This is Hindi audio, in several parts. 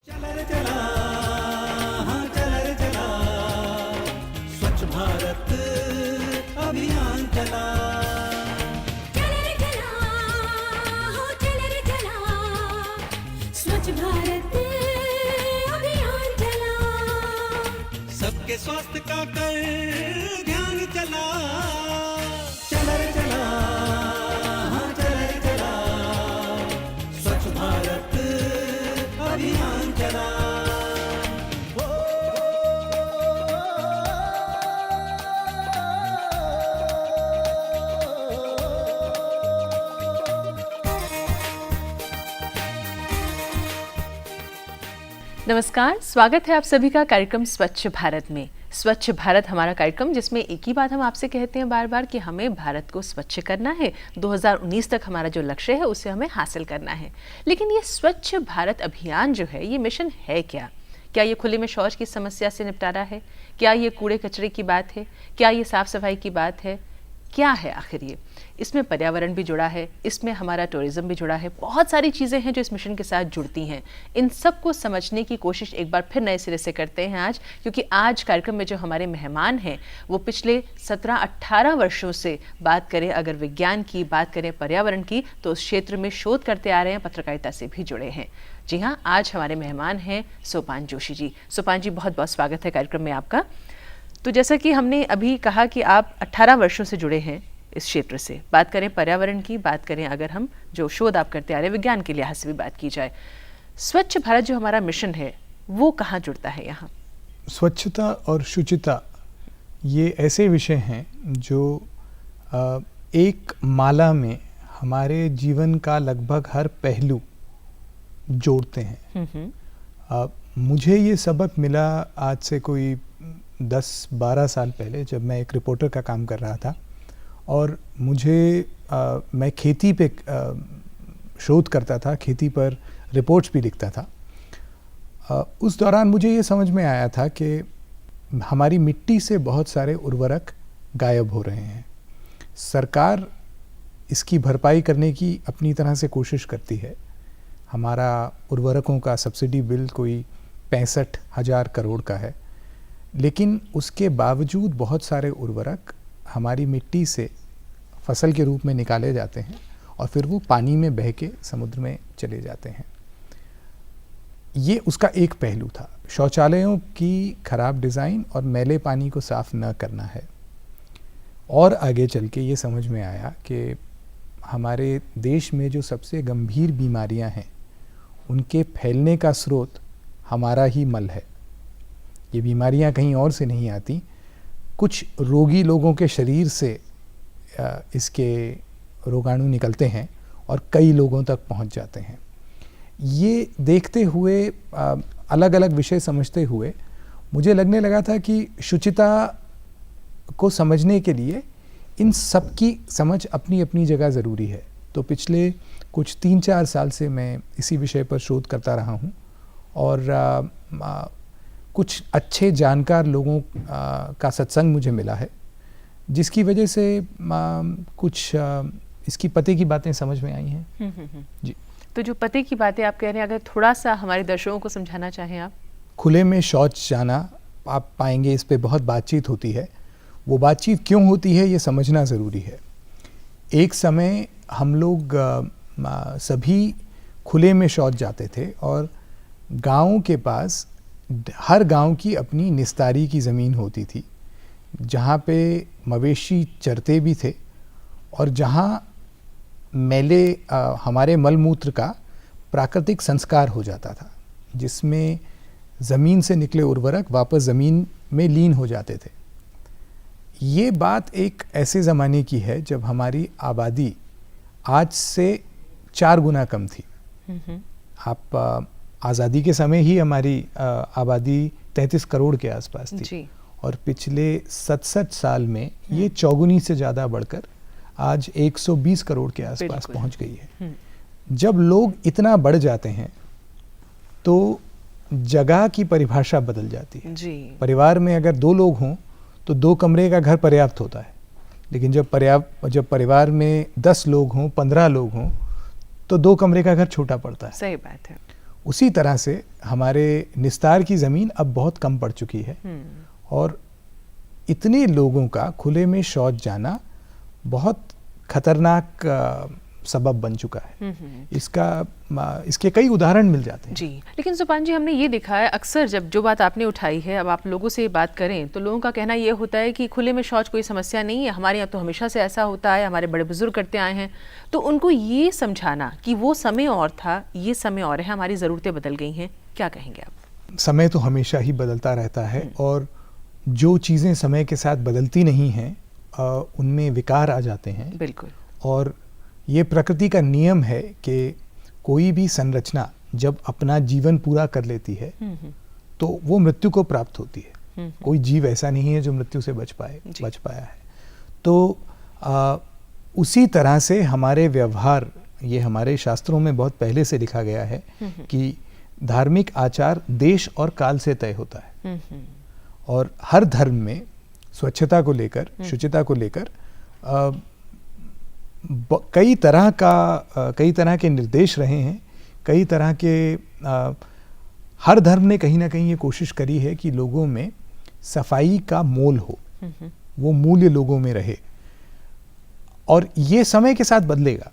चला रे चला, हाँ चला रे चला, स्वच्छ भारत अभियान चला। चला रे चला, हो चला रे चला, स्वच्छ भारत अभियान चला। सबके स्वास्थ्य का कर ध्यान चला। चला रे चला, हाँ चला रे चला, स्वच्छ भारत अभियान चला। नमस्कार, स्वागत है आप सभी का कार्यक्रम स्वच्छ भारत में। स्वच्छ भारत हमारा कार्यक्रम जिसमें एक ही बात हम आपसे कहते हैं बार बार कि हमें भारत को स्वच्छ करना है। 2019 तक हमारा जो लक्ष्य है उसे हमें हासिल करना है। लेकिन ये स्वच्छ भारत अभियान जो है ये मिशन है क्या? क्या ये खुले में शौच की समस्या से निपटारा है? क्या ये कूड़े कचरे की बात है? क्या ये साफ सफाई की बात है? क्या है आखिर ये? इसमें पर्यावरण भी जुड़ा है, इसमें हमारा टूरिज्म भी जुड़ा है, बहुत सारी चीज़ें हैं जो इस मिशन के साथ जुड़ती हैं। इन सब को समझने की कोशिश एक बार फिर नए सिरे से करते हैं आज, क्योंकि आज कार्यक्रम में जो हमारे मेहमान हैं वो पिछले 17-18 वर्षों से बात करें अगर विज्ञान की, बात करें पर्यावरण की, तो उस क्षेत्र में शोध करते आ रहे हैं, पत्रकारिता से भी जुड़े हैं। जी हाँ, आज हमारे मेहमान हैं सोपान जोशी जी। सोपान जी, बहुत बहुत स्वागत है कार्यक्रम में आपका। तो जैसा कि हमने अभी कहा कि आप 18 वर्षों से जुड़े हैं इस क्षेत्र से, बात करें पर्यावरण की, बात करें अगर हम जो शोध आप करते आ रहे हैं विज्ञान के लिहाज से भी बात की जाए, स्वच्छ भारत जो हमारा मिशन है वो कहाँ जुड़ता है यहाँ? स्वच्छता और शुचिता ये ऐसे विषय हैं जो एक माला में हमारे जीवन का लगभग हर पहलू जोड़ते हैं। मुझे ये सबक मिला आज से कोई 10-12 साल पहले, जब मैं एक रिपोर्टर का काम कर रहा था और मैं खेती पे शोध करता था, खेती पर रिपोर्ट्स भी लिखता था। उस दौरान मुझे ये समझ में आया था कि हमारी मिट्टी से बहुत सारे उर्वरक गायब हो रहे हैं। सरकार इसकी भरपाई करने की अपनी तरह से कोशिश करती है। हमारा उर्वरकों का सब्सिडी बिल कोई 65,000 करोड़ का है, लेकिन उसके बावजूद बहुत सारे उर्वरक हमारी मिट्टी से फसल के रूप में निकाले जाते हैं और फिर वो पानी में बह के समुद्र में चले जाते हैं। ये उसका एक पहलू था, शौचालयों की खराब डिज़ाइन और मैले पानी को साफ न करना है। और आगे चल के ये समझ में आया कि हमारे देश में जो सबसे गंभीर बीमारियां हैं उनके फैलने का स्रोत हमारा ही मल है। ये बीमारियां कहीं और से नहीं आती, कुछ रोगी लोगों के शरीर से इसके रोगाणु निकलते हैं और कई लोगों तक पहुंच जाते हैं। ये देखते हुए, अलग अलग विषय समझते हुए मुझे लगने लगा था कि शुचिता को समझने के लिए इन सब की समझ अपनी अपनी जगह ज़रूरी है। तो पिछले कुछ 3-4 साल से मैं इसी विषय पर शोध करता रहा हूँ और कुछ अच्छे जानकार लोगों का सत्संग मुझे मिला है, जिसकी वजह से कुछ इसकी पते की बातें समझ में आई हैं। जी। तो जो पते की बातें आप कह रहे हैं, अगर थोड़ा सा हमारे दर्शकों को समझाना चाहें आप। खुले में शौच जाना, आप पाएंगे इस पे बहुत बातचीत होती है। वो बातचीत क्यों होती है ये समझना ज़रूरी है। एक समय हम लोग सभी खुले में शौच जाते थे और गाँव के पास हर गांव की अपनी निस्तारी की ज़मीन होती थी, जहाँ पे मवेशी चरते भी थे और जहाँ मैले हमारे मलमूत्र का प्राकृतिक संस्कार हो जाता था, जिसमें ज़मीन से निकले उर्वरक वापस ज़मीन में लीन हो जाते थे। ये बात एक ऐसे ज़माने की है जब हमारी आबादी आज से 4 गुना कम थी। आप आज़ादी के समय ही हमारी आबादी 33 करोड़ के आसपास थी जी। और पिछले 67 साल में ये चौगुनी से ज़्यादा बढ़कर आज 120 करोड़ के आसपास पहुंच गई है। जब लोग इतना बढ़ जाते हैं तो जगह की परिभाषा बदल जाती है जी। परिवार में अगर 2 लोग हों तो 2 कमरे का घर पर्याप्त होता है, लेकिन जब परिवार में 10 लोग हों, 15 लोग हों तो 2 कमरे का घर छोटा पड़ता है। सही बात है। उसी तरह से हमारे निस्तार की ज़मीन अब बहुत कम पड़ चुकी है और इतने लोगों का खुले में शौच जाना बहुत खतरनाक सबब बन चुका है। इसके कई उदाहरण मिल जाते हैं। जी, लेकिन सुपान जी, हमने ये देखा है अक्सर जब जो बात आपने उठाई है, अब आप लोगों से बात करें तो लोगों का कहना ये होता है कि खुले में शौच कोई समस्या नहीं है, हमारे यहाँ तो हमेशा से ऐसा होता है, हमारे बड़े बुजुर्ग करते आए हैं। तो उनको ये समझाना कि वो समय और था, ये समय और है, हमारी ज़रूरतें बदल गई हैं, क्या कहेंगे आप? समय तो हमेशा ही बदलता रहता है और जो चीज़ें समय के साथ बदलती नहीं हैं उनमें विकार आ जाते हैं। बिल्कुल। और ये प्रकृति का नियम है कि कोई भी संरचना जब अपना जीवन पूरा कर लेती है तो वो मृत्यु को प्राप्त होती है। कोई जीव ऐसा नहीं है जो मृत्यु से बच पाया है। तो उसी तरह से हमारे व्यवहार, ये हमारे शास्त्रों में बहुत पहले से लिखा गया है कि धार्मिक आचार देश और काल से तय होता है और हर धर्म में स्वच्छता को लेकर, शुचिता को लेकर कई तरह के निर्देश रहे हैं। कई तरह के हर धर्म ने कहीं ना कहीं ये कोशिश करी है कि लोगों में सफाई का मोल हो, वो मूल्य लोगों में रहे। और ये समय के साथ बदलेगा,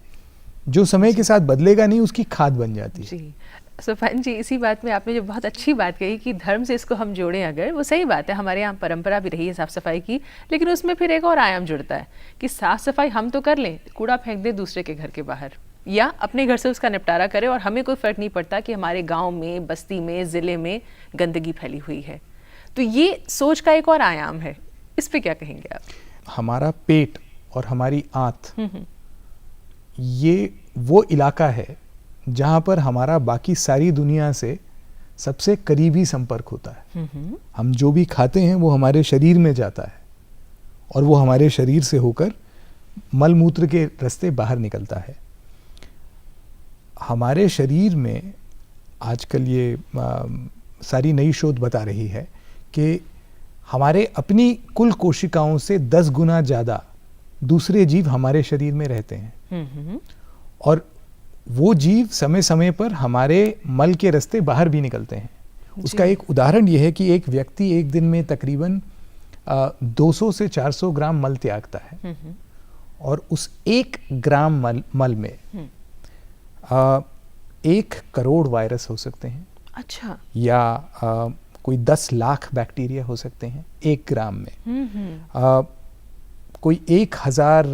जो समय के साथ बदलेगा नहीं उसकी खाद बन जाती है। जी, सुपान जी, इसी बात में आपने जो बहुत अच्छी बात कही कि धर्म से इसको हम जोड़ें, अगर वो सही बात है, हमारे यहाँ परंपरा भी रही है साफ़ सफाई की, लेकिन उसमें फिर एक और आयाम जुड़ता है कि साफ़ सफाई हम तो कर लें, कूड़ा फेंक दें दूसरे के घर के बाहर या अपने घर से उसका निपटारा करें और हमें कोई फ़र्क नहीं पड़ता कि हमारे गाँव में, बस्ती में, ज़िले में गंदगी फैली हुई है। तो ये सोच का एक और आयाम है, इस पर क्या कहेंगे आप? हमारा पेट और हमारी आंत ये वो इलाका है जहाँ पर हमारा बाकी सारी दुनिया से सबसे करीबी संपर्क होता है। हम जो भी खाते हैं वो हमारे शरीर में जाता है और वो हमारे शरीर से होकर मल मूत्र के रास्ते बाहर निकलता है। हमारे शरीर में आजकल ये सारी नई शोध बता रही है कि हमारे अपनी कुल कोशिकाओं से 10 गुना ज़्यादा दूसरे जीव हमारे शरीर में रहते हैं और वो जीव समय समय पर हमारे मल के रास्ते बाहर भी निकलते हैं। उसका एक उदाहरण ये है कि एक व्यक्ति एक दिन में तकरीबन 200 से 400 ग्राम मल त्यागता है और उस 1 ग्राम मल में 1 करोड़ वायरस हो सकते हैं। अच्छा। या कोई 10 लाख बैक्टीरिया हो सकते हैं 1 ग्राम में। कोई 1000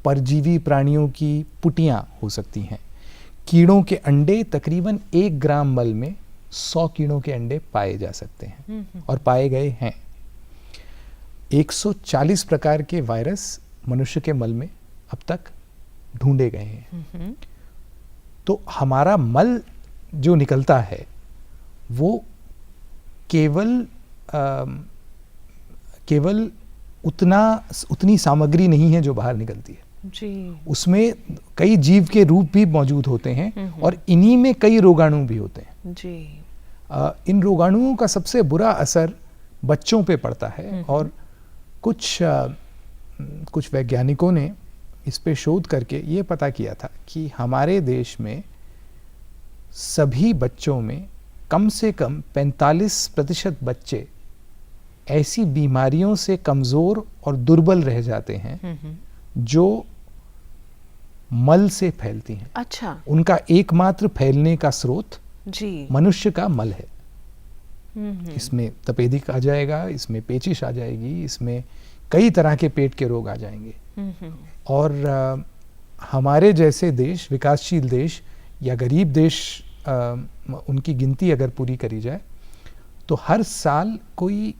परजीवी प्राणियों की पुटियां हो सकती हैं। कीड़ों के अंडे, तकरीबन 1 ग्राम मल में 100 कीड़ों के अंडे पाए जा सकते हैं और पाए गए हैं। 140 प्रकार के वायरस मनुष्य के मल में अब तक ढूंढे गए हैं। तो हमारा मल जो निकलता है वो केवल उतनी सामग्री नहीं है जो बाहर निकलती है जी। उसमें कई जीव के रूप भी मौजूद होते हैं और इन्हीं में कई रोगाणु भी होते हैं जी। इन रोगाणुओं का सबसे बुरा असर बच्चों पे पड़ता है और कुछ वैज्ञानिकों ने इस पे शोध करके ये पता किया था कि हमारे देश में सभी बच्चों में कम से कम 45% बच्चे ऐसी बीमारियों से कमज़ोर और दुर्बल रह जाते हैं जो मल से फैलती हैं। अच्छा। उनका एकमात्र फैलने का स्रोत जी मनुष्य का मल है। इसमें तपेदिक आ जाएगा, इसमें पेचिश आ जाएगी, इसमें कई तरह के पेट के रोग आ जाएंगे। और हमारे जैसे देश, विकासशील देश या गरीब देश, उनकी गिनती अगर पूरी करी जाए तो हर साल कोई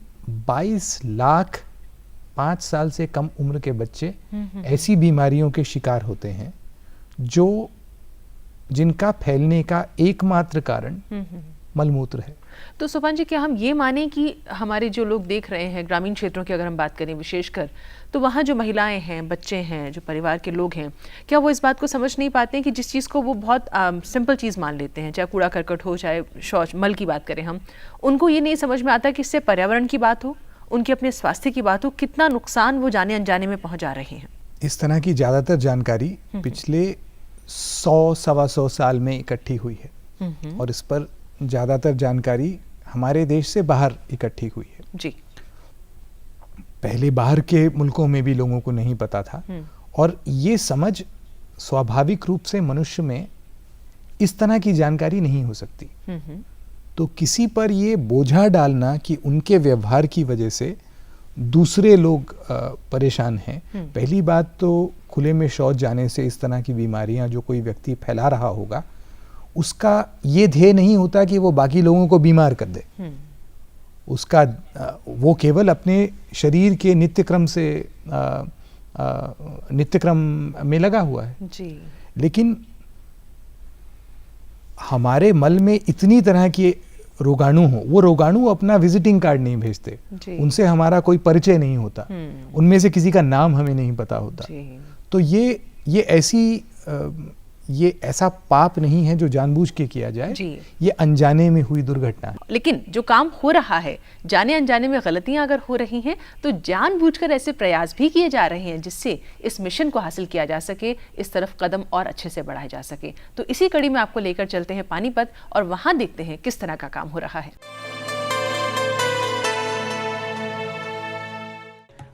22 लाख 5 साल से कम उम्र के बच्चे ऐसी बीमारियों के शिकार होते हैं जिनका फैलने का एकमात्र कारण मलमूत्र है। तो सुपान जी, क्या हम ये माने कि हमारे जो लोग देख रहे हैं ग्रामीण क्षेत्रों की अगर हम बात करें विशेषकर, तो वहाँ जो महिलाएं हैं, बच्चे हैं, जो परिवार के लोग हैं, क्या वो इस बात को समझ नहीं पाते हैं कि जिस चीज़ को वो बहुत सिंपल चीज़ मान लेते हैं, चाहे कूड़ा करकट हो, चाहे शौच मल की बात करें हम, उनको ये नहीं समझ में आता कि इससे पर्यावरण की बात हो, उनके अपने स्वास्थ्य की बात हो, कितना नुकसान वो जाने अनजाने में पहुँचा रहे हैं। इस तरह की ज़्यादातर जानकारी पिछले 100-125 साल में इकट्ठी हुई है और इस पर ज़्यादातर जानकारी हमारे देश से बाहर इकट्ठी हुई है। जी। पहले बाहर के मुल्कों में भी लोगों को नहीं पता था, और ये समझ स्वाभाविक रूप से मनुष्य में इस तरह की जानकारी नहीं हो सकती। तो किसी पर ये बोझा डालना कि उनके व्यवहार की वजह से दूसरे लोग परेशान हैं। पहली बात तो खुले में शौच जाने से इस तरह की बीमारियां जो कोई व्यक्ति फैला रहा होगा, उसका ये ध्येय नहीं होता कि वो बाकी लोगों को बीमार कर दे। उसका वो केवल अपने शरीर के नित्यक्रम से नित्यक्रम में लगा हुआ है। जी। लेकिन हमारे मल में इतनी तरह के रोगाणु हो, वो रोगाणु अपना विजिटिंग कार्ड नहीं भेजते, उनसे हमारा कोई परिचय नहीं होता, उनमें से किसी का नाम हमें नहीं पता होता। तो ये ऐसा पाप नहीं है जो जानबूझ के किया जाए, ये अनजाने में हुई दुर्घटना है। लेकिन जो काम हो रहा है, जाने अनजाने में गलतियां अगर हो रही हैं, तो जानबूझकर ऐसे प्रयास भी किए जा रहे हैं जिससे इस मिशन को हासिल किया जा सके, इस तरफ कदम और अच्छे से बढ़ाए जा सके। तो इसी कड़ी में आपको लेकर चलते हैं पानीपत और वहां देखते हैं किस तरह का काम हो रहा है।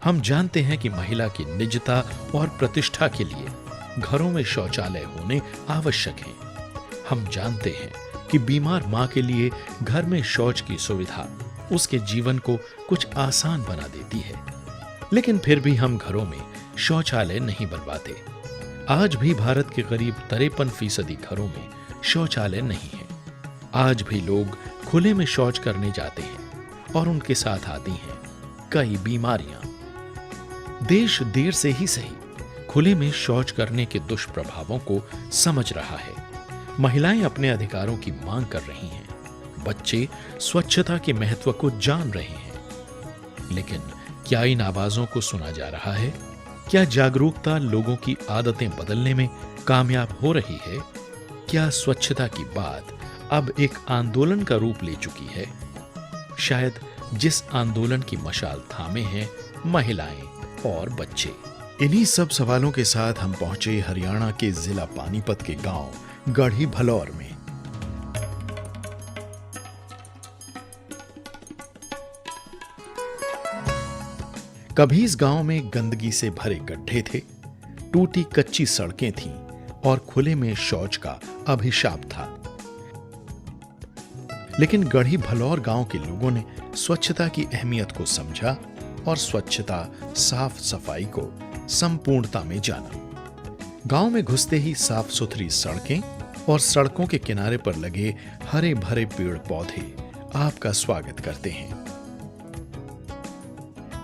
हम जानते हैं कि महिला की निजता और प्रतिष्ठा के लिए घरों में शौचालय होने आवश्यक हैं। हम जानते हैं कि बीमार मां के लिए घर में शौच की सुविधा उसके जीवन को कुछ आसान बना देती है, लेकिन फिर भी हम घरों में शौचालय नहीं बनवाते। आज भी भारत के करीब 53% घरों में शौचालय नहीं है। आज भी लोग खुले में शौच करने जाते हैं और उनके साथ आती हैं कई बीमारियां। देश देर से ही सही खुले में शौच करने के दुष्प्रभावों को समझ रहा है। महिलाएं अपने अधिकारों की मांग कर रही हैं, बच्चे स्वच्छता के महत्व को जान रहे हैं। लेकिन क्या इन आवाजों को सुना जा रहा है? क्या जागरूकता लोगों की आदतें बदलने में कामयाब हो रही है? क्या स्वच्छता की बात अब एक आंदोलन का रूप ले चुकी है? शायद जिस आंदोलन की मशाल थामे हैं महिलाएं और बच्चे। इन्हीं सब सवालों के साथ हम पहुंचे हरियाणा के जिला पानीपत के गांव गढ़ी भलौर में। कभी इस गांव में गंदगी से भरे गड्ढे थे, टूटी कच्ची सड़कें थीं और खुले में शौच का अभिशाप था। लेकिन गढ़ी भलौर गांव के लोगों ने स्वच्छता की अहमियत को समझा और स्वच्छता, साफ सफाई को संपूर्णता में जाना। गांव में घुसते ही साफ सुथरी सड़कें और सड़कों के किनारे पर लगे हरे भरे पेड़ पौधे आपका स्वागत करते हैं।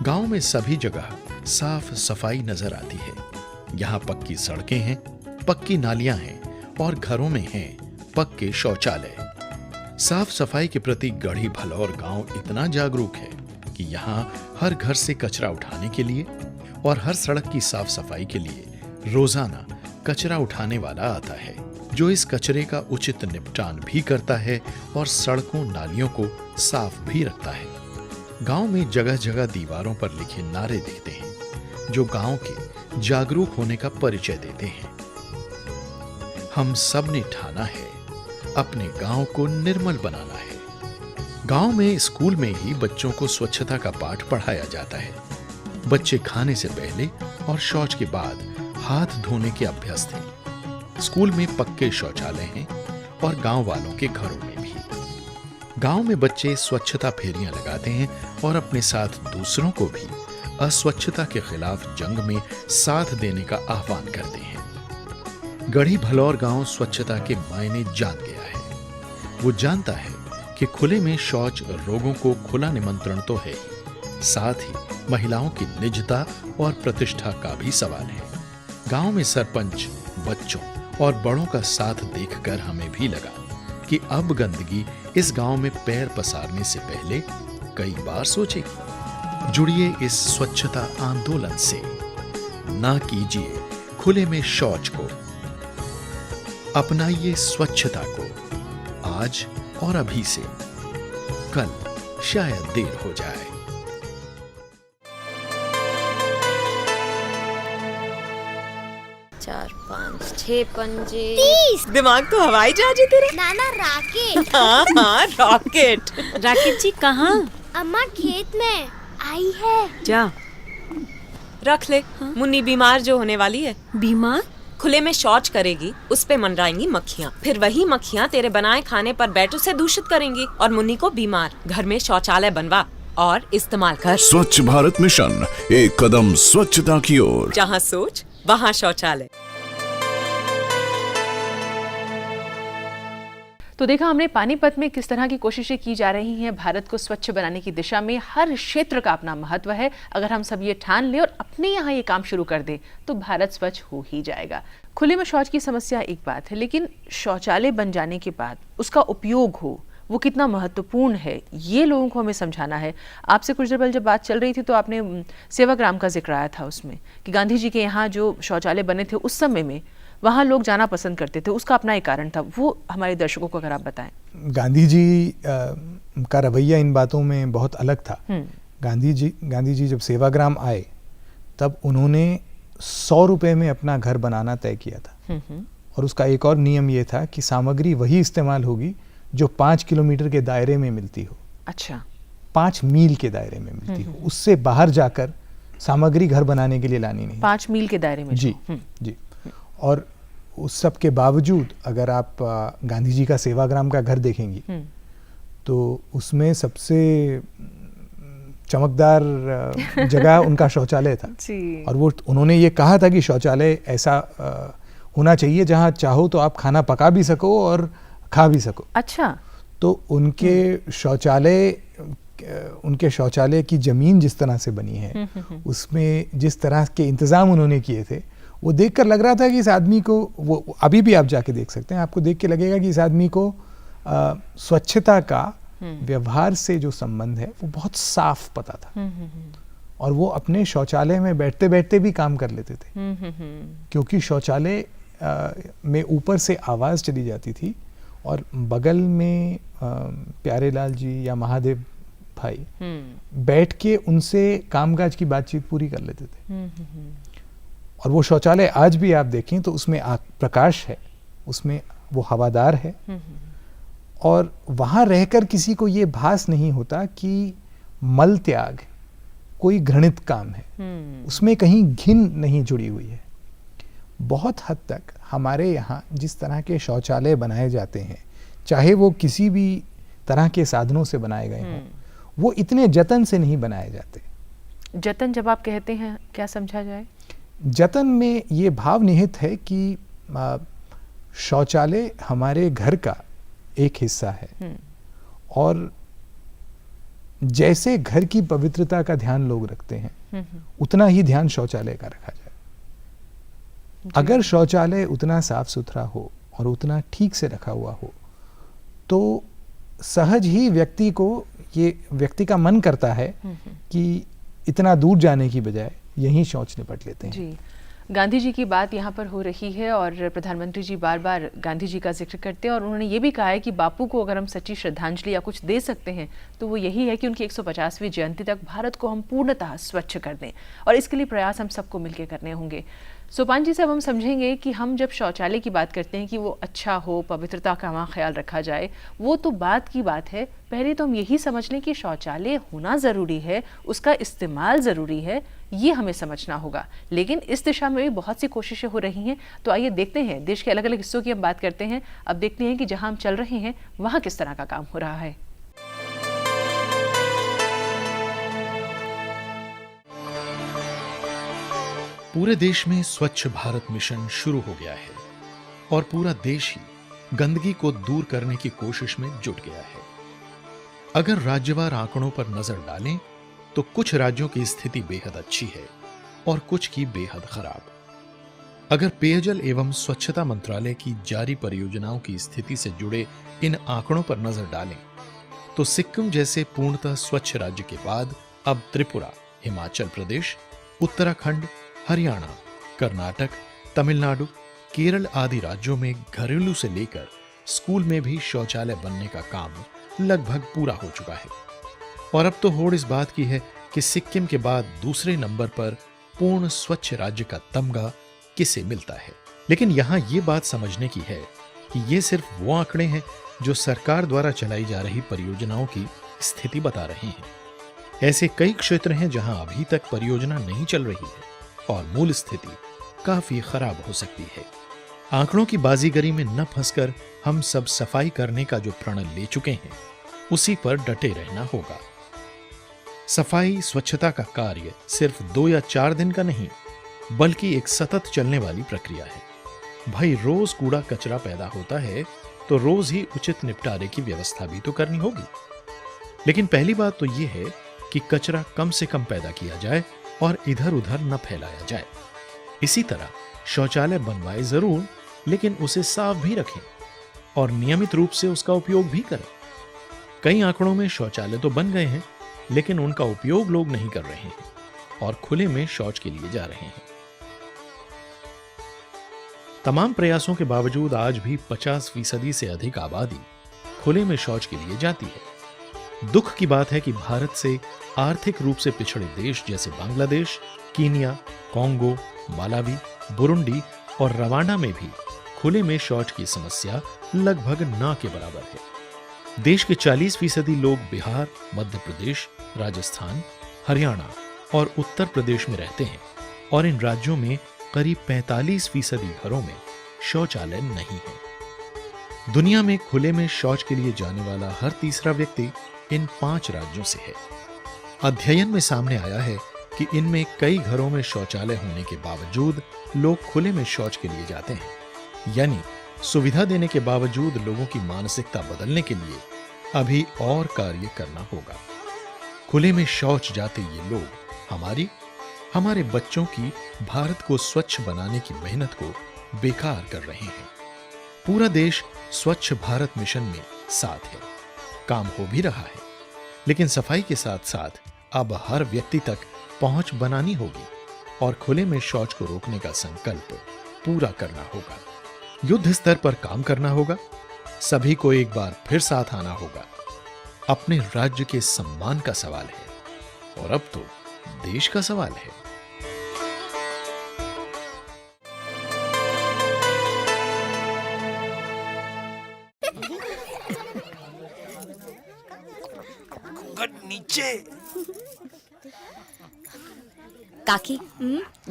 गांव में सभी जगह साफ सफाई नजर आती है। यहाँ पक्की सड़कें हैं, पक्की नालियां हैं और घरों में हैं पक्के शौचालय। साफ सफाई के प्रति गढ़ी भलौर गांव इतना जागरूक है कि यहाँ हर घर से कचरा उठाने के लिए और हर सड़क की साफ सफाई के लिए रोजाना कचरा उठाने वाला आता है, जो इस कचरे का उचित निपटान भी करता है और सड़कों नालियों को साफ भी रखता है। गांव में जगह जगह दीवारों पर लिखे नारे दिखते हैं, जो गांव के जागरूक होने का परिचय देते हैं। हम सब ने ठाना है अपने गांव को निर्मल बनाना है। गांव में स्कूल में ही बच्चों को स्वच्छता का पाठ पढ़ाया जाता है। बच्चे खाने से पहले और शौच के बाद हाथ धोने के अभ्यस्त हैं। स्कूल में पक्के शौचालय हैं और गांव वालों के घरों में भी। गांव में बच्चे स्वच्छता फेरियां लगाते हैं और अपने साथ दूसरों को भी अस्वच्छता के खिलाफ जंग में साथ देने का आह्वान करते हैं। गढ़ी भलौर गांव स्वच्छता के मायने जान गया है। वो जानता है कि खुले में शौच रोगों को खुला निमंत्रण तो है ही, साथ ही महिलाओं की निजता और प्रतिष्ठा का भी सवाल है। गांव में सरपंच, बच्चों और बड़ों का साथ देखकर हमें भी लगा कि अब गंदगी इस गांव में पैर पसारने से पहले कई बार सोचेगी। जुड़िए इस स्वच्छता आंदोलन से, ना कीजिए खुले में शौच को, अपनाइए स्वच्छता को आज और अभी से, कल शायद देर हो जाए। चार, 5, 6 पंजे 30। दिमाग तो हवाई जहाज है तेरा। नाना राकेट। हाँ हाँ रॉकेट। राकेट जी कहाँ? अम्मा खेत में आई है। जा रख ले। मुन्नी बीमार जो होने वाली है। बीमार? खुले में शौच करेगी, उस पे मंडराएंगी मक्खियाँ, फिर वही मक्खियाँ तेरे बनाए खाने पर बैठ उसे दूषित करेंगी और मुन्नी को बीमार। घर में शौचालय बनवा और इस्तेमाल कर। स्वच्छ भारत मिशन, एक कदम स्वच्छता की ओर। जहाँ सोच वहाँ शौचालय। तो देखा हमने पानीपत में किस तरह की कोशिशें की जा रही हैं भारत को स्वच्छ बनाने की दिशा में। हर क्षेत्र का अपना महत्व है। अगर हम सब ये ठान लें और अपने यहाँ ये काम शुरू कर दें तो भारत स्वच्छ हो ही जाएगा। खुले में शौच की समस्या एक बात है, लेकिन शौचालय बन जाने के बाद उसका उपयोग हो वो कितना महत्वपूर्ण है, ये लोगों को हमें समझाना है। आपसे कुछ देर पहले जब बात चल रही थी तो आपने सेवाग्राम का जिक्र आया था उसमें कि गांधी जी के यहाँ जो शौचालय बने थे उस समय में वहाँ लोग जाना पसंद करते थे, उसका अपना एक कारण था। वो हमारे दर्शकों को अगर आप बताएं। गांधी जी का रवैया इन बातों में बहुत अलग था। गांधी जी जब सेवाग्राम आए तब उन्होंने 100 रुपए में अपना घर बनाना तय किया था। और उसका एक और नियम ये था कि सामग्री वही इस्तेमाल होगी जो 5 किलोमीटर के दायरे में मिलती हो। अच्छा, 5 मील के दायरे में मिलती हो, उससे बाहर जाकर सामग्री घर बनाने के लिए लानी नहीं। 5 मील के दायरे में। जी जी। और उस सब के बावजूद अगर आप गांधी जी का सेवाग्राम का घर देखेंगी तो उसमें सबसे चमकदार जगह उनका शौचालय था। और वो उन्होंने ये कहा था कि शौचालय ऐसा होना चाहिए जहाँ चाहो तो आप खाना पका भी सको और खा भी सको। अच्छा। तो उनके शौचालय की जमीन जिस तरह से बनी है उसमें जिस तरह के इंतजाम उन्होंने किए थे वो देखकर लग रहा था कि इस आदमी को, वो अभी भी आप जाके देख सकते हैं, आपको देख के लगेगा कि इस आदमी को स्वच्छता का व्यवहार से जो संबंध है वो बहुत साफ पता था। और वो अपने शौचालय में बैठते बैठते भी काम कर लेते थे क्योंकि शौचालय में ऊपर से आवाज़ चली जाती थी और बगल में प्यारेलाल जी या महादेव भाई बैठ के उनसे कामकाज की बातचीत पूरी कर लेते थे। और वो शौचालय आज भी आप देखें तो उसमें प्रकाश है, उसमें वो हवादार है और वहाँ रहकर किसी को ये भास नहीं होता कि मल त्याग कोई घृणित काम है, उसमें कहीं घिन नहीं जुड़ी हुई है। बहुत हद तक हमारे यहाँ जिस तरह के शौचालय बनाए जाते हैं, चाहे वो किसी भी तरह के साधनों से बनाए गए हों, वो इतने जतन से नहीं बनाए जाते। जतन जब आप कहते हैं क्या समझा जाए? जतन में ये भाव निहित है कि शौचालय हमारे घर का एक हिस्सा है और जैसे घर की पवित्रता का ध्यान लोग रखते हैं उतना ही ध्यान शौचालय का रखा जाए। अगर शौचालय उतना साफ सुथरा हो और उतना ठीक से रखा हुआ हो तो सहज ही व्यक्ति का मन करता है कि इतना दूर जाने की बजाय यहीं शौच निपट लेते हैं। जी, गांधी जी की बात यहाँ पर हो रही है और प्रधानमंत्री जी बार बार गांधी जी का जिक्र करते हैं और उन्होंने ये भी कहा है कि बापू को अगर हम सच्ची श्रद्धांजलि या कुछ दे सकते हैं तो वो यही है कि उनकी 150वीं जयंती तक भारत को हम पूर्णतः स्वच्छ कर दें और इसके लिए प्रयास हम सबको मिलकर करने होंगे। सोपान जी से अब हम समझेंगे कि हम जब शौचालय की बात करते हैं कि वो अच्छा हो, पवित्रता का वहाँ ख्याल रखा जाए, वो तो बात की बात है। पहले तो हम यही समझ लें कि शौचालय होना ज़रूरी है, उसका इस्तेमाल ज़रूरी है, ये हमें समझना होगा। लेकिन इस दिशा में भी बहुत सी कोशिशें हो रही हैं। तो आइए देखते हैं, देश के अलग अलग हिस्सों की हम बात करते हैं। अब देखते हैं कि जहाँ हम चल रहे हैं वहाँ किस तरह का काम हो रहा है। पूरे देश में स्वच्छ भारत मिशन शुरू हो गया है और पूरा देश ही गंदगी को दूर करने की कोशिश में जुट गया है। अगर राज्यवार आंकड़ों पर नजर डालें तो कुछ राज्यों की स्थिति बेहद अच्छी है और कुछ की बेहद खराब। अगर पेयजल एवं स्वच्छता मंत्रालय की जारी परियोजनाओं की स्थिति से जुड़े इन आंकड़ों पर नजर डालें तो सिक्किम जैसे पूर्णतः स्वच्छ राज्य के बाद अब त्रिपुरा, हिमाचल प्रदेश, उत्तराखंड, हरियाणा, कर्नाटक, तमिलनाडु, केरल आदि राज्यों में घरेलू से लेकर स्कूल में भी शौचालय बनने का काम लगभग पूरा हो चुका है। और अब तो होड़ इस बात की है कि सिक्किम के बाद दूसरे नंबर पर पूर्ण स्वच्छ राज्य का तमगा किसे मिलता है। लेकिन यहाँ ये बात समझने की है कि ये सिर्फ वो आंकड़े हैं जो सरकार द्वारा चलाई जा रही परियोजनाओं की स्थिति बता रहे हैं। ऐसे कई क्षेत्र हैं जहां अभी तक परियोजना नहीं चल रही है और मूल स्थिति काफी खराब हो सकती है। आंकड़ों की बाजीगरी में न फंसकर हम सब सफाई करने का जो प्रण ले चुके हैं उसी पर डटे रहना होगा। सफाई स्वच्छता का कार्य सिर्फ 2 या 4 दिन का नहीं बल्कि एक सतत चलने वाली प्रक्रिया है। भाई रोज कूड़ा कचरा पैदा होता है तो रोज ही उचित निपटारे की व्यवस्था भी तो करनी होगी। लेकिन पहली बात तो यह है कि कचरा कम से कम पैदा किया जाए और इधर उधर न फैलाया जाए। इसी तरह शौचालय बनवाए जरूर, लेकिन उसे साफ भी रखें और नियमित रूप से उसका उपयोग भी करें। कई आंकड़ों में शौचालय तो बन गए हैं लेकिन उनका उपयोग लोग नहीं कर रहे हैं और खुले में शौच के लिए जा रहे हैं। तमाम प्रयासों के बावजूद आज भी 50% से अधिक आबादी खुले में शौच के लिए जाती है। दुख की बात है कि भारत से आर्थिक रूप से पिछड़े देश जैसे Bangladesh, Kenya, Congo, Malawi, Burundi और रवांडा में भी खुले में शौच की समस्या लगभग ना के बराबर है। देश के 40% लोग बिहार, मध्य प्रदेश, राजस्थान, हरियाणा और उत्तर प्रदेश में रहते हैं और इन राज्यों में करीब 45% घरों में शौचालय नहीं है। दुनिया में खुले में शौच के लिए जाने वाला हर तीसरा व्यक्ति इन 5 राज्यों से है। अध्ययन में सामने आया है कि इनमें कई घरों में शौचालय होने के बावजूद लोग खुले में शौच के लिए जाते हैं। यानी सुविधा देने के बावजूद लोगों की मानसिकता बदलने के लिए अभी और कार्य करना होगा। खुले में शौच जाते ये लोग हमारे बच्चों की भारत को स्वच्छ बनाने की मेहनत को बेकार कर रहे हैं। पूरा देश स्वच्छ भारत मिशन में साथ है, काम हो भी रहा है, लेकिन सफाई के साथ साथ अब हर व्यक्ति तक पहुंच बनानी होगी और खुले में शौच को रोकने का संकल्प पूरा करना होगा। युद्ध स्तर पर काम करना होगा। सभी को एक बार फिर साथ आना होगा। अपने राज्य के सम्मान का सवाल है और अब तो देश का सवाल है। काकी,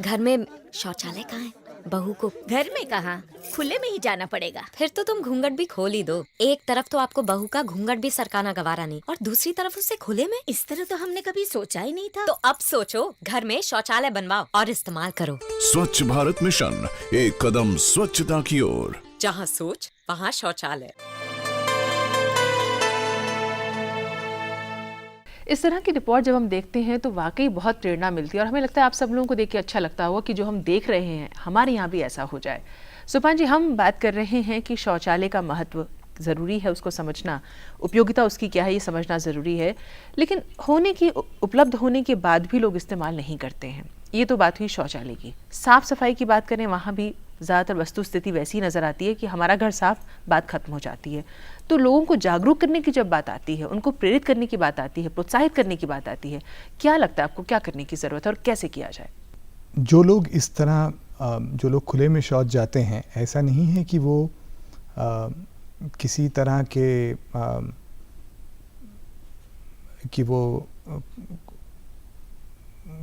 घर में शौचालय कहाँ है? बहू को घर में कहाँ, खुले में ही जाना पड़ेगा। फिर तो तुम घूंघट भी खोल ही दो। एक तरफ तो आपको बहू का घूंघट भी सरकाना गवारा नहीं और दूसरी तरफ उसे खुले में। इस तरह तो हमने कभी सोचा ही नहीं था। तो अब सोचो, घर में शौचालय बनवाओ और इस्तेमाल करो। स्वच्छ भारत मिशन, एक कदम स्वच्छता की ओर। जहाँ सोच वहाँ शौचालय। इस तरह की रिपोर्ट जब हम देखते हैं तो वाकई बहुत प्रेरणा मिलती है और हमें लगता है आप सब लोगों को देख के अच्छा लगता होगा कि जो हम देख रहे हैं हमारे यहाँ भी ऐसा हो जाए। सुपान जी, हम बात कर रहे हैं कि शौचालय का महत्व ज़रूरी है, उसको समझना, उपयोगिता उसकी क्या है ये समझना ज़रूरी है, लेकिन उपलब्ध होने के बाद भी लोग इस्तेमाल नहीं करते हैं। ये तो बात हुई शौचालय की। साफ़ सफाई की बात करें, वहाँ भी ज़्यादातर वस्तु स्थिति वैसी नज़र आती है कि हमारा घर साफ, बात खत्म हो जाती है। तो लोगों को जागरूक करने की जब बात आती है, उनको प्रेरित करने की बात आती है, प्रोत्साहित करने की बात आती है, क्या लगता है आपको क्या करने की ज़रूरत है और कैसे किया जाए? जो लोग इस तरह जो लोग खुले में शौच जाते हैं, ऐसा नहीं है कि वो किसी तरह के कि वो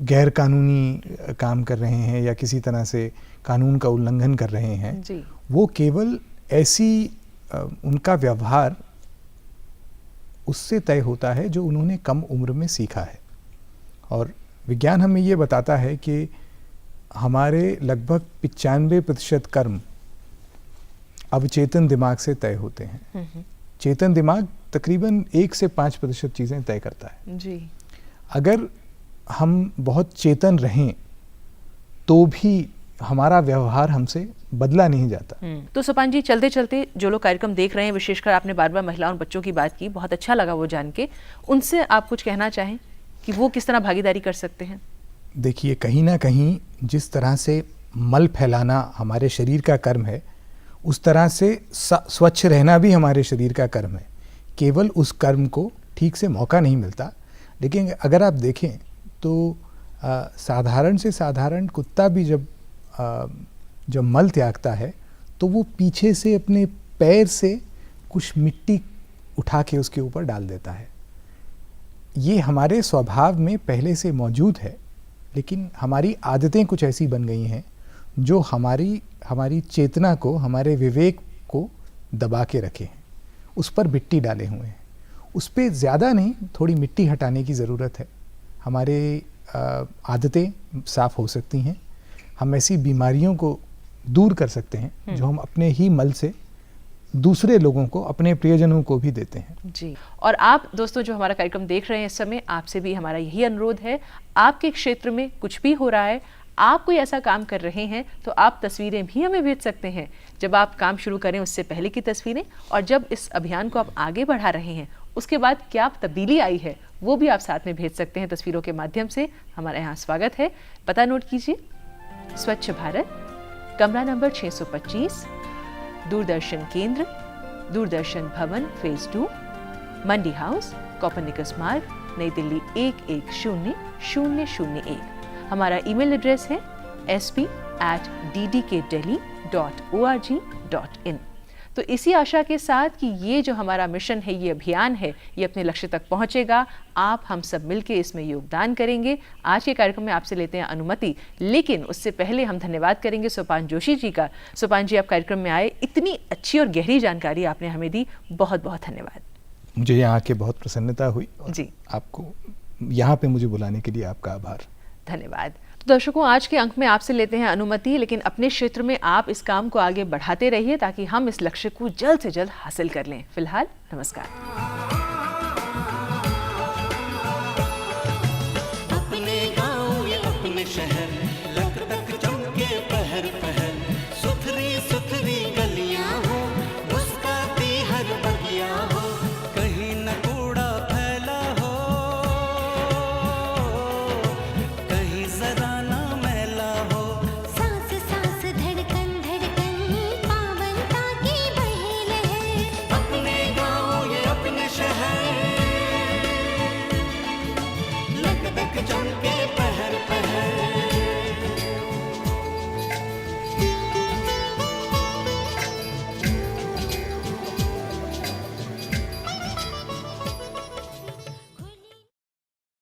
गैर कानूनी काम कर रहे हैं या किसी तरह से कानून का उल्लंघन कर रहे हैं जी। वो केवल ऐसी उनका व्यवहार उससे तय होता है जो उन्होंने कम उम्र में सीखा है। और विज्ञान हमें ये बताता है कि हमारे लगभग 95% कर्म अवचेतन दिमाग से तय होते हैं। चेतन दिमाग तकरीबन 1 से 5% चीज़ें तय करता है जी। अगर हम बहुत चेतन रहें तो भी हमारा व्यवहार हमसे बदला नहीं जाता। तो सुपान जी, चलते चलते जो लोग कार्यक्रम देख रहे हैं, विशेषकर आपने बार बार महिलाओं और बच्चों की बात की, बहुत अच्छा लगा वो जान के, उनसे आप कुछ कहना चाहें कि वो किस तरह भागीदारी कर सकते हैं? देखिए, कहीं ना कहीं जिस तरह से मल फैलाना हमारे शरीर का कर्म है, उस तरह से स्वच्छ रहना भी हमारे शरीर का कर्म है। केवल उस कर्म को ठीक से मौका नहीं मिलता। लेकिन अगर आप देखें तो साधारण से साधारण कुत्ता भी जब जब मल त्यागता है तो वो पीछे से अपने पैर से कुछ मिट्टी उठा के उसके ऊपर डाल देता है। ये हमारे स्वभाव में पहले से मौजूद है, लेकिन हमारी आदतें कुछ ऐसी बन गई हैं जो हमारी चेतना को, हमारे विवेक को दबा के रखे हैं, उस पर मिट्टी डाले हुए हैं। उस पर ज़्यादा नहीं, थोड़ी मिट्टी हटाने की ज़रूरत है। हमारे आदतें साफ़ हो सकती हैं, हम ऐसी बीमारियों को दूर कर सकते हैं जो हम अपने ही मल से दूसरे लोगों को, अपने प्रियजनों को भी देते हैं। जी, और आप दोस्तों जो हमारा कार्यक्रम देख रहे हैं इस समय, आपसे भी हमारा यही अनुरोध है, आपके क्षेत्र में कुछ भी हो रहा है, आप कोई ऐसा काम कर रहे हैं तो आप तस्वीरें भी हमें भेज सकते हैं। जब आप काम शुरू करें उससे पहले की तस्वीरें, और जब इस अभियान को आप आगे बढ़ा रहे हैं उसके बाद क्या तब्दीली आई है वो भी आप साथ में भेज सकते हैं तस्वीरों के माध्यम से। हमारे यहाँ स्वागत है। पता नोट कीजिए, स्वच्छ भारत, कमरा नंबर 625, दूरदर्शन केंद्र, दूरदर्शन भवन, फेज 2, मंडी हाउस, कोपरनिकस मार्ग, नई दिल्ली 110001। हमारा ईमेल एड्रेस है sp@ddkdelhi.org.in। तो इसी आशा के साथ कि ये जो हमारा मिशन है, ये अभियान है, ये अपने लक्ष्य तक पहुंचेगा, आप हम सब मिलके इसमें योगदान करेंगे। आज के कार्यक्रम में आपसे लेते हैं अनुमति, लेकिन उससे पहले हम धन्यवाद करेंगे सोपान जोशी जी का। सोपान जी, आप कार्यक्रम में आए, इतनी अच्छी और गहरी जानकारी आपने हमें दी, बहुत बहुत धन्यवाद। मुझे यहाँ आके बहुत प्रसन्नता हुई जी, आपको यहाँ पे मुझे बुलाने के लिए आपका आभार। धन्यवाद। तो दर्शकों, आज के अंक में आपसे लेते हैं अनुमति, लेकिन अपने क्षेत्र में आप इस काम को आगे बढ़ाते रहिए ताकि हम इस लक्ष्य को जल्द से जल्द हासिल कर लें। फिलहाल नमस्कार।